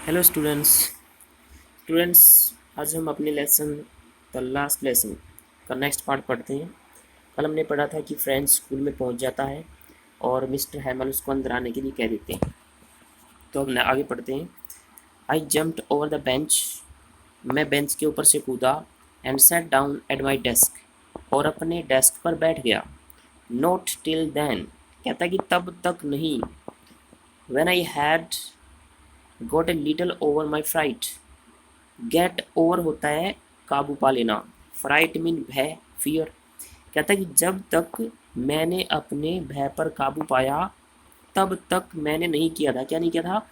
Hello students आज हम अपने लेसन द लास्ट लेसन का नेक्स्ट पार्ट पढ़ते हैं। कल हमने पढ़ा था कि फ्रेंड स्कूल में पहुंच जाता है और मिस्टर हैमल उसको अंदर आने के लिए कह देते हैं। तो अब आगे पढ़ते हैं। आई जम्प्ड ओवर द बेंच, मैं बेंच के ऊपर से कूदा and sat down at my desk, और अपने डेस्क पर बैठ गया। नोट टिल देन, कहता कि तब तक नहीं। When I had got a little over my fright, get over होता है काबू पा लेना, फ्राइट मीन भय, फियर। कहता है कि जब तक मैंने अपने भय पर काबू पाया तब तक मैंने नहीं किया था। क्या नहीं किया था?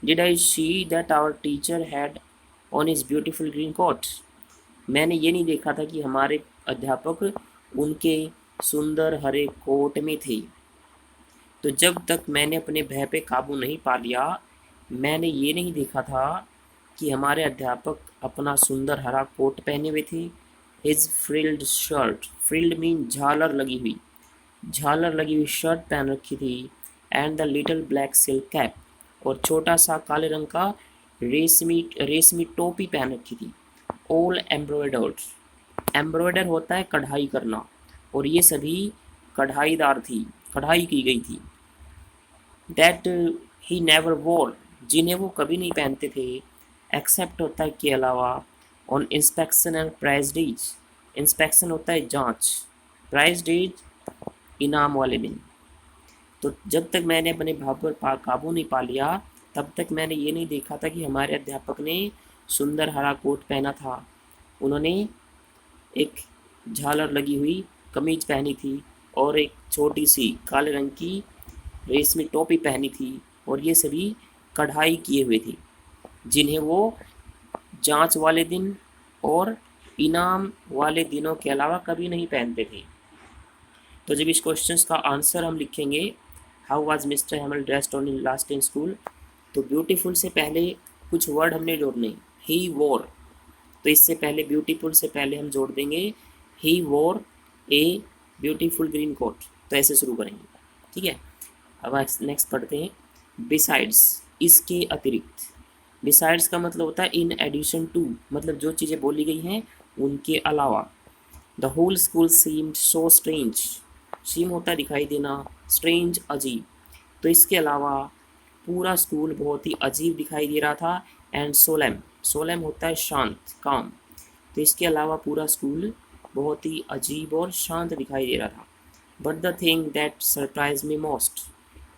Did I see that our teacher had on his beautiful green coat, मैंने ये नहीं देखा था कि हमारे अध्यापक उनके सुंदर हरे कोट में थे। तो जब तक मैंने अपने भय पे काबू नहीं पा लिया, मैंने ये नहीं देखा था कि हमारे अध्यापक अपना सुंदर हरा कोट पहने हुए थे। His frilled shirt, frilled mean झालर लगी हुई, झालर लगी हुई शर्ट पहन रखी थी। And the little black silk cap, और छोटा सा काले रंग का रेशमी रेशमी टोपी पहन रखी थी। ऑल एम्ब्रॉयडर्ड, एम्ब्रॉयडर होता है कढ़ाई करना, और ये सभी कढ़ाईदार थी, कढ़ाई की गई थी। दैट ही नेवर वोर, जिन्हें वो कभी नहीं पहनते थे। एक्सेप्ट होता है के अलावा। On inspection and prize days, inspection होता है जांच, प्राइज डेज इनाम वाले दिन। तो जब तक मैंने अपने भाव पर काबू नहीं पा लिया तब तक मैंने ये नहीं देखा था कि हमारे अध्यापक ने सुंदर हरा कोट पहना था। उन्होंने एक झालर लगी हुई कमीज पहनी थी और एक छोटी सी काले रंग की रेशमी टोपी पहनी थी, और ये सभी कढ़ाई किए हुए थे, जिन्हें वो जांच वाले दिन और इनाम वाले दिनों के अलावा कभी नहीं पहनते थे। तो जब इस क्वेश्चन का आंसर हम लिखेंगे, how was mister हैमल dressed on in last in school, तो ब्यूटीफुल से पहले कुछ वर्ड हमने जोड़ने। ही वोर, तो इससे पहले ब्यूटीफुल से पहले हम जोड़ देंगे ही वोर ए ब्यूटीफुल ग्रीन कोट। तो ऐसे शुरू करेंगे, ठीक है। अब नेक्स्ट पढ़ते हैं। बिसाइड्स, इसके अतिरिक्त। बिसाइड्स का मतलब होता है इन एडिशन टू, मतलब जो चीज़ें बोली गई हैं उनके अलावा। The whole school seemed so strange, seem होता है दिखाई देना, स्ट्रेंज अजीब। तो इसके अलावा पूरा स्कूल बहुत ही अजीब दिखाई दे रहा था। एंड सोलेम, सोलेम होता है शांत, काम। तो इसके अलावा पूरा स्कूल बहुत ही अजीब और शांत दिखाई दे रहा था। But the thing that surprise me most,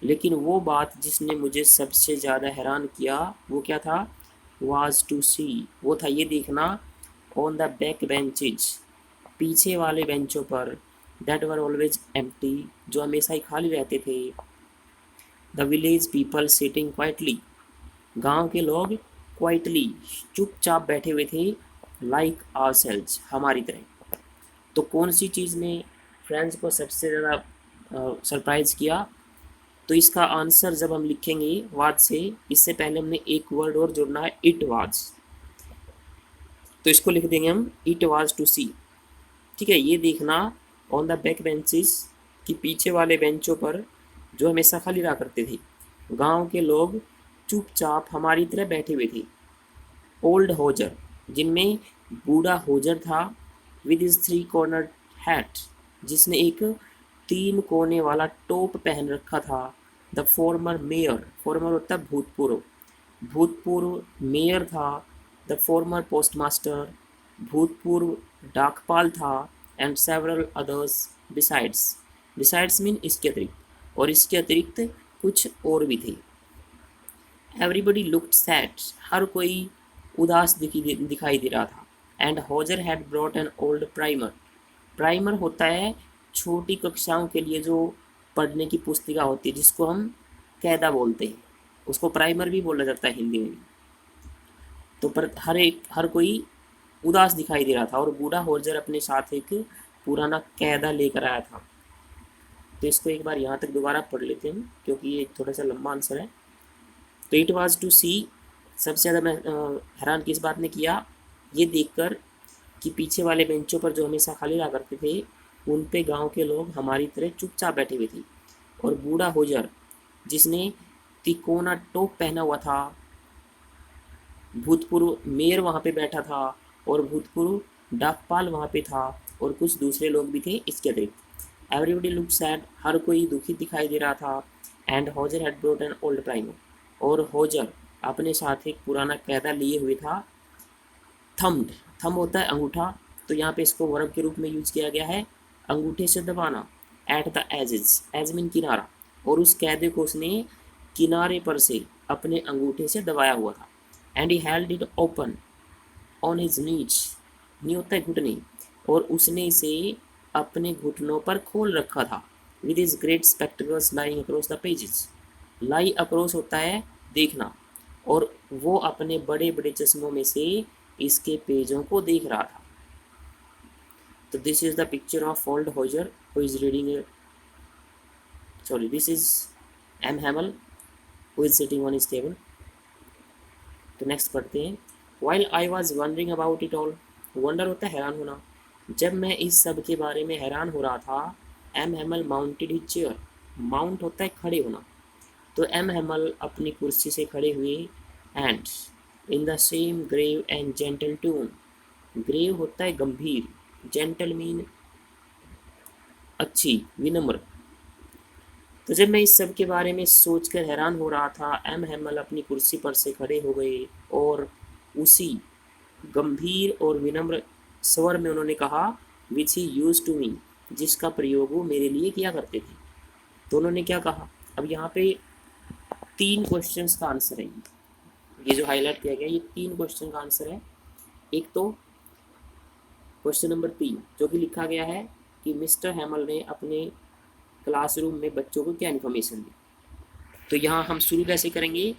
लेकिन वो बात जिसने मुझे सबसे ज़्यादा हैरान किया वो क्या था? वाज टू सी, वो था ये देखना। ऑन द बैक बेंचेज, पीछे वाले बेंचों पर। दैट वर ऑलवेज एम्प्टी, जो हमेशा ही खाली रहते थे। The village people sitting quietly, गांव के लोग क्वाइटली चुपचाप बैठे हुए थे। लाइक आवर सेल्स, हमारी तरह। तो कौन सी चीज़ ने फ्रेंड्स को सबसे ज़्यादा सरप्राइज़ किया? तो इसका आंसर जब हम लिखेंगे वाज से, इससे पहले हमने एक वर्ड और जोड़ना है, इट वाज। तो इसको लिख देंगे हम इट वाज टू सी, ठीक है। ये देखना ऑन द बैक बेंचेस, कि पीछे वाले बेंचों पर जो हमेशा खाली रहा करते थे, गांव के लोग चुपचाप हमारी तरह बैठे हुए थे। ओल्ड होजर, जिनमें बूढ़ा होजर था। With is three corner hat, जिसने एक तीन कोने वाला टोप पहन रखा था। द फॉर्मर मेयर, फॉर्मर होता है भूतपूर्व, भूतपूर्व मेयर था। द फॉर्मर पोस्टमास्टर, भूतपूर्व डाकपाल था। And several others besides, besides mean इसके अतिरिक्त, और इसके अतिरिक्त कुछ और भी थे। एवरीबडी लुक्ड सैड, हर कोई उदास दिखाई दे रहा था। And hosier had brought an old primer, primer होता है छोटी कक्षाओं के लिए जो पढ़ने की पुस्तिका होती है, जिसको हम कैदा बोलते हैं, उसको प्राइमर भी बोला जाता है हिंदी में। तो पर हर कोई उदास दिखाई दे रहा था, और बूढ़ा होजर अपने साथ एक पुराना कैदा लेकर आया था। तो इसको एक बार यहाँ तक दोबारा पढ़ लेते हैं क्योंकि ये थोड़ा सा लंबा आंसर है। तो इट वाज टू सी, सबसे ज़्यादा मैं हैरान किस बात ने किया? ये देखकर कि पीछे वाले बेंचों पर जो हमेशा खाली रहा करते थे उन पे गांव के लोग हमारी तरह चुपचाप बैठे हुए थे। और बूढ़ा होजर, जिसने तिकोना टोप पहना हुआ था, भूतपूर्व मेयर वहाँ पे बैठा था और भूतपूर्व डाकपाल वहाँ पे था और कुछ दूसरे लोग भी थे इसके अतिरिक्त। एवरीबडी लुक सैड, हर कोई दुखी दिखाई दे रहा था। And hosier had brought an old primer, और होजर अपने साथ एक पुराना कैदा लिए हुए था। थम्ड, थम होता है अंगूठा, तो यहाँ पे इसको वर्ब के रूप में यूज किया गया है, अंगूठे से दबाना। At the edges, edge mean किनारा, और उस कैदे को उसने किनारे पर से अपने अंगूठे से दबाया हुआ था। And he held it open on his knees, knee होता है घुटने, और उसने इसे अपने घुटनों पर खोल रखा था। With his great spectacles lying across the pages, lie across होता है देखना, और वो अपने बड़े बड़े चश्मों में से इसके पेजों को देख रहा था। तो this is the picture of old Hauser who is reading, sorry this is M Hamel who is sitting on his table. तो नेक्स्ट पढ़ते हैं। While I was wondering about it all, wonder होता है हैरान होना, जब मैं इस सब के बारे में हैरान हो रहा था। M Hamel mounted his chair, mount होता है खड़े होना, तो एम हैमल अपनी कुर्सी से खड़े हुए। And in the same grave and gentle tone, grave होता है गंभीर, जेंटल मीन अच्छी, विनम्र। तो जब मैं इस सब के बारे में सोचकर हैरान हो रहा था, एम हैमल अपनी कुर्सी पर से खड़े हो गए और उसी गंभीर और विनम्र स्वर में उन्होंने कहा, विच ही यूज टू मी, जिसका प्रयोग वो मेरे लिए किया करते थे। तो उन्होंने क्या कहा, अब यहाँ पे 3 क्वेश्चंस का आंसर है, ये जो हाईलाइट किया गया ये 3 क्वेश्चन का आंसर है। एक तो क्वेश्चन नंबर 3 जो कि लिखा गया है कि मिस्टर हैमल ने अपने क्लासरूम में बच्चों को क्या इन्फॉर्मेशन दी। तो यहाँ हम शुरू कैसे करेंगे,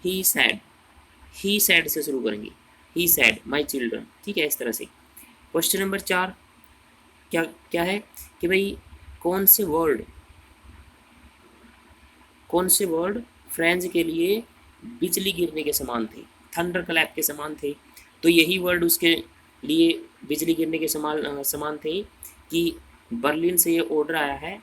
ही सैड से शुरू करेंगे, ही सैड माई चिल्ड्रन, ठीक है, इस तरह से। क्वेश्चन नंबर 4 क्या क्या है कि भाई कौन से वर्ड फ्रेंच के लिए बिजली गिरने के समान थे, थंडर क्लैप के समान थे। तो यही वर्ड उसके लिए बिजली गिरने के समान थे कि बर्लिन से ये ऑर्डर आया है,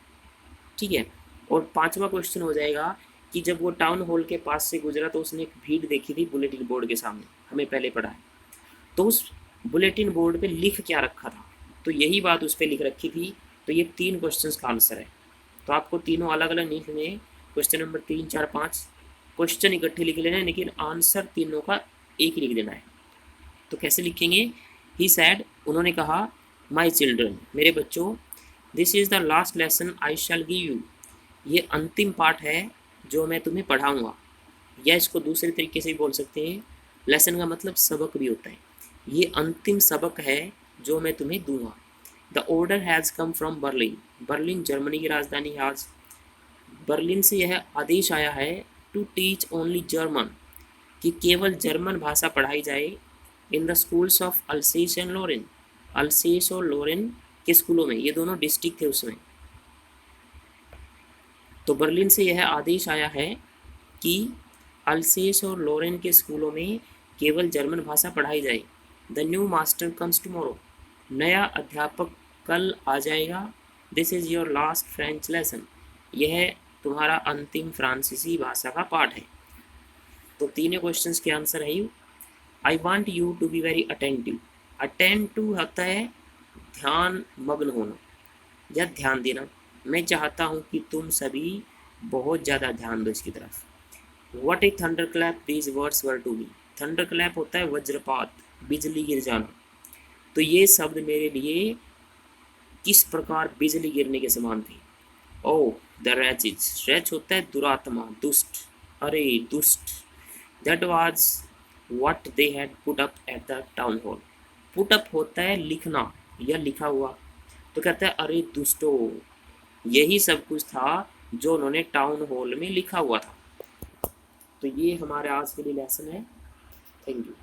ठीक है। और 5वां क्वेश्चन हो जाएगा कि जब वो टाउन हॉल के पास से गुजरा तो उसने एक भीड़ देखी थी बुलेटिन बोर्ड के सामने, हमें पहले पढ़ा है। तो उस बुलेटिन बोर्ड पे लिख क्या रखा था, तो यही बात उस पर लिख रखी थी। तो ये 3 क्वेश्चंस का आंसर है। तो आपको तीनों अलग अलग नहीं लिखने, क्वेश्चन नंबर 3, 4, 5 क्वेश्चन इकट्ठे लिख लेना है, लेकिन आंसर तीनों का एक ही लिख देना है। तो कैसे लिखेंगे, ही सैड, उन्होंने कहा, माई चिल्ड्रन, मेरे बच्चों, this is the last lesson I shell give you, ये अंतिम पाठ है जो मैं तुम्हें पढ़ाऊँगा। या इसको दूसरे तरीके से भी बोल सकते हैं, लेसन का मतलब सबक भी होता है, ये अंतिम सबक है जो मैं तुम्हें दूंगा। The order has come from Berlin, Berlin Germany की राजधानी है आज। बर्लिन से यह आदेश आया है टू टीच ओनली जर्मन, कि केवल जर्मन भाषा पढ़ाई जाए। In the schools of Alsace and Lorraine, Alsace और लोरेन के स्कूलों में, ये दोनों डिस्ट्रिक्ट थे उसमें। तो बर्लिन से यह आदेश आया है कि अल्सेस और लोरेन के स्कूलों में केवल जर्मन भाषा पढ़ाई जाए। The new master comes tomorrow, नया अध्यापक कल आ जाएगा। This is your last French lesson, यह तुम्हारा अंतिम फ्रांसीसी भाषा का पाठ है। तो तीनों क्वेश्चंस के आंसर है, I want you to be very attentive, attend to होता है ध्यान मग्न होना या ध्यान देना, मैं चाहता हूँ कि तुम सभी बहुत ज़्यादा ध्यान दो इसकी तरफ। What a thunderclap these words were to me, thunderclap होता है वज्रपात, बिजली गिर जाना। तो ये शब्द मेरे लिए किस प्रकार बिजली गिरने के समान थे। ओ द रैचेज, रैच होता है दुरात्मा, दुष्ट, अरे दुष्ट। That was what they had put up at the town hall, put up होता है लिखना या लिखा हुआ, तो कहता है अरे दुष्टो, यही सब कुछ था जो उन्होंने टाउन हॉल में लिखा हुआ था। तो ये हमारे आज के लिए लेसन है। Thank you.